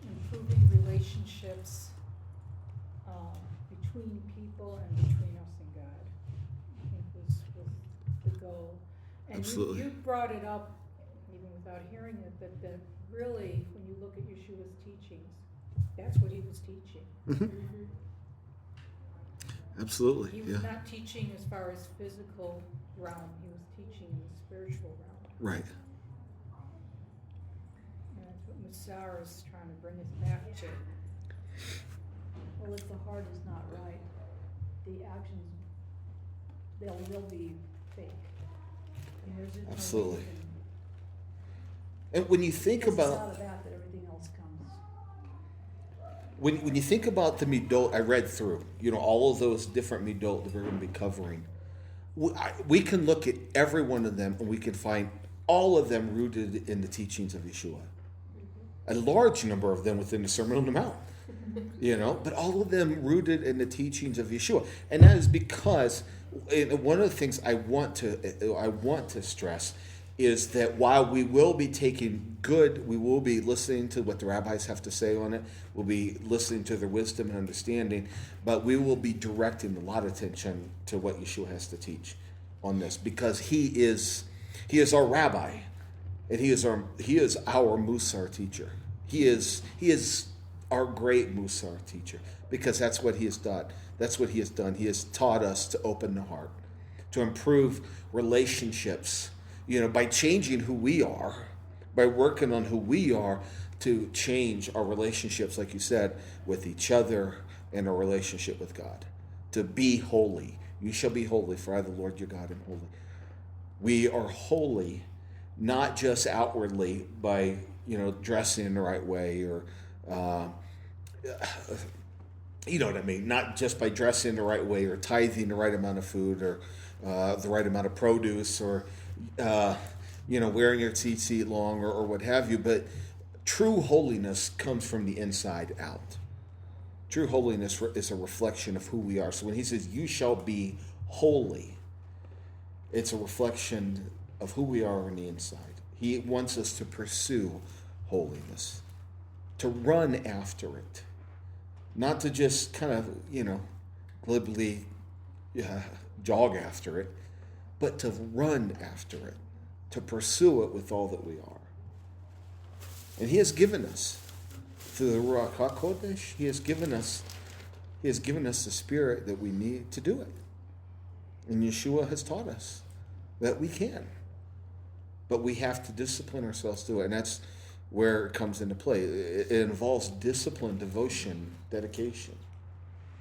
improving relationships between people and between us and God. I think was the goal. And Absolutely. you brought it up, even without hearing it, that really, when you look at Yeshua's teachings, that's what he was teaching. Mm-hmm. Absolutely. He was not teaching as far as physical realm, he was teaching in the spiritual realm. Right. And that's what Mussar is trying to bring us back to. Well, if the heart is not right, the actions, they'll be fake. And there's no way Absolutely. you can- And when you think It's out about of that everything else comes. when you think about the midot, I read through all of those different midot that we're going to be covering. We can look at every one of them and we can find all of them rooted in the teachings of Yeshua. A large number of them within the Sermon on the Mount. But all of them rooted in the teachings of Yeshua. And that is because one of the things I want to stress is that while we will be we will be listening to what the rabbis have to say on it, we'll be listening to their wisdom and understanding, but we will be directing a lot of attention to what Yeshua has to teach on this, because he is our rabbi, and he is our Mussar teacher. He is our great Mussar teacher, because that's what he has done. That's what he has done. He has taught us to open the heart, to improve relationships, by changing who we are, by working on who we are, to change our relationships, like you said, with each other and our relationship with God. To be holy. You shall be holy, for I, the Lord your God, am holy. We are holy, not just outwardly by, dressing in the right way, or, you know what I mean? Not just by dressing the right way, or tithing the right amount of food, or the right amount of produce, or wearing your tzitzit long, or what have you. But true holiness comes from the inside out. True holiness is a reflection of who we are. So when he says, you shall be holy, it's a reflection of who we are on the inside. He wants us to pursue holiness, to run after it, not to just kind of, glibly jog after it, but to run after it, to pursue it with all that we are. And he has given us, through the Ruach HaKodesh, he has given us the Spirit that we need to do it. And Yeshua has taught us that we can. But we have to discipline ourselves to it. And that's where it comes into play. It involves discipline, devotion, dedication.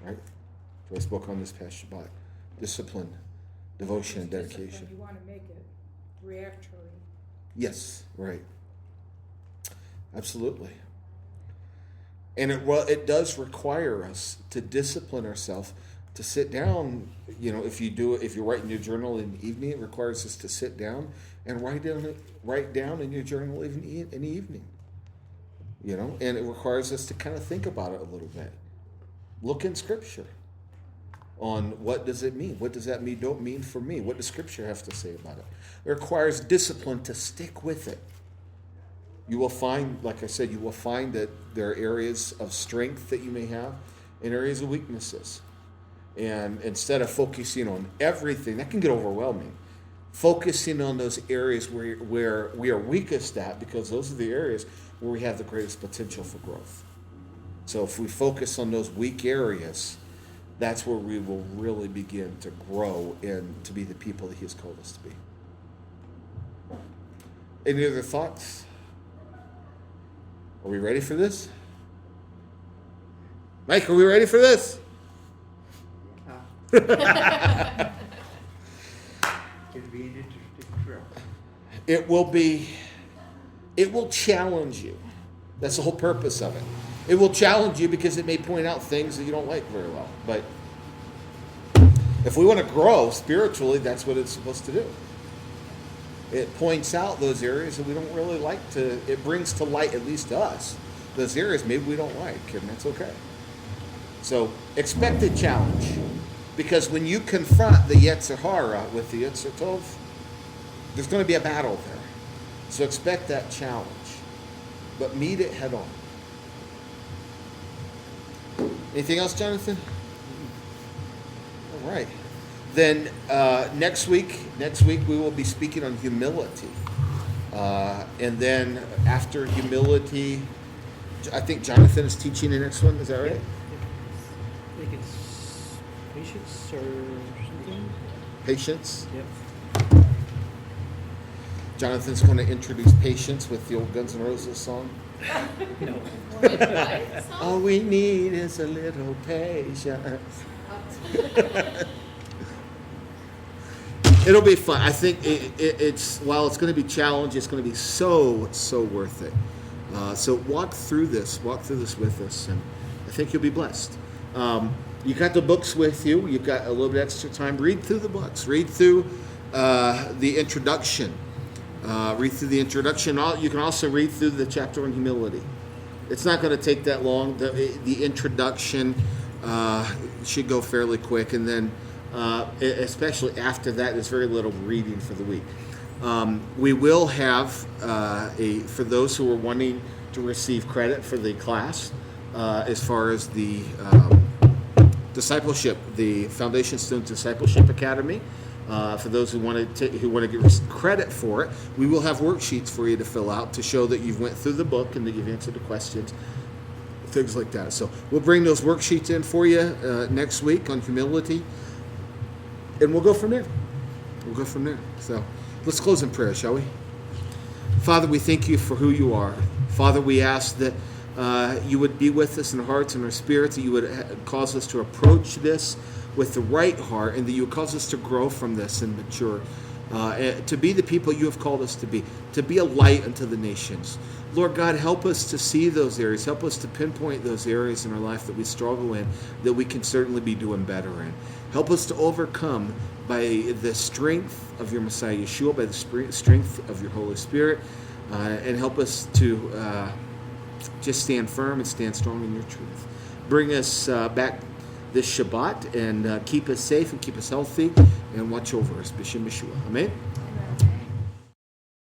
Right? So I spoke on this past Shabbat. Discipline, devotion, and dedication. Discipline, you want to make it reactory. Yes, right. Absolutely. And it does require us to discipline ourselves to sit down. If you're writing your journal in the evening, it requires us to sit down and write down in your journal in the evening. And it requires us to kind of think about it a little bit. Look in Scripture on what does it mean? What does that mean for me? What does Scripture have to say about it? It requires discipline to stick with it. You will find, like I said, that there are areas of strength that you may have and areas of weaknesses. And instead of focusing on everything, that can get overwhelming. Focusing on those areas where we are weakest at, because those are the areas where we have the greatest potential for growth. So if we focus on those weak areas, that's where we will really begin to grow and to be the people that he has called us to be. Any other thoughts? Are we ready for this? Mike, are we ready for this? It'll be an interesting trip. It will challenge you. That's the whole purpose of it. It will challenge you because it may point out things that you don't like very well. But if we want to grow spiritually, that's what it's supposed to do. It points out those areas that we don't really like it brings to light, at least to us, those areas maybe we don't like, and that's okay. So expect a challenge. Because when you confront the Yetzer Hara with the Yetzer Tov, there's going to be a battle there. So expect that challenge. But meet it head on. Anything else, Jonathan? All right. Then next week we will be speaking on humility. And then after humility, I think Jonathan is teaching the next one. Is that right? Yep. I think it's patience or something. Patience. Yep. Jonathan's going to introduce patience with the old Guns N' Roses song. No. All we need is a little patience. It'll be fun. I think it's while it's going to be challenging, it's going to be so worth it. So walk through this with us, and I think you'll be blessed. You got the books with you. You've got a little bit extra time. Read through the books. Read through the introduction. Read through the introduction. You can also read through the chapter on humility. It's not going to take that long. The introduction should go fairly quick, and then especially after that, there's very little reading for the week. We will have for those who are wanting to receive credit for the class, as far as the discipleship, the Foundation Student Discipleship Academy. For those who want to get credit for it, we will have worksheets for you to fill out to show that you've went through the book and that you've answered the questions, things like that. So we'll bring those worksheets in for you next week on humility, and we'll go from there. So let's close in prayer, shall we? Father, we thank you for who you are. Father, we ask that you would be with us in our hearts and our spirits, that you would cause us to approach this with the right heart, and that you would cause us to grow from this and mature, to be the people you have called us to be a light unto the nations. Lord God, help us to see those areas. Help us to pinpoint those areas in our life that we struggle in, that we can certainly be doing better in. Help us to overcome by the strength of your Messiah, Yeshua, by the strength of your Holy Spirit, and help us to just stand firm and stand strong in your truth. Bring us back this Shabbat and keep us safe and keep us healthy and watch over us. B'Shem Yeshua. Amen. Amen.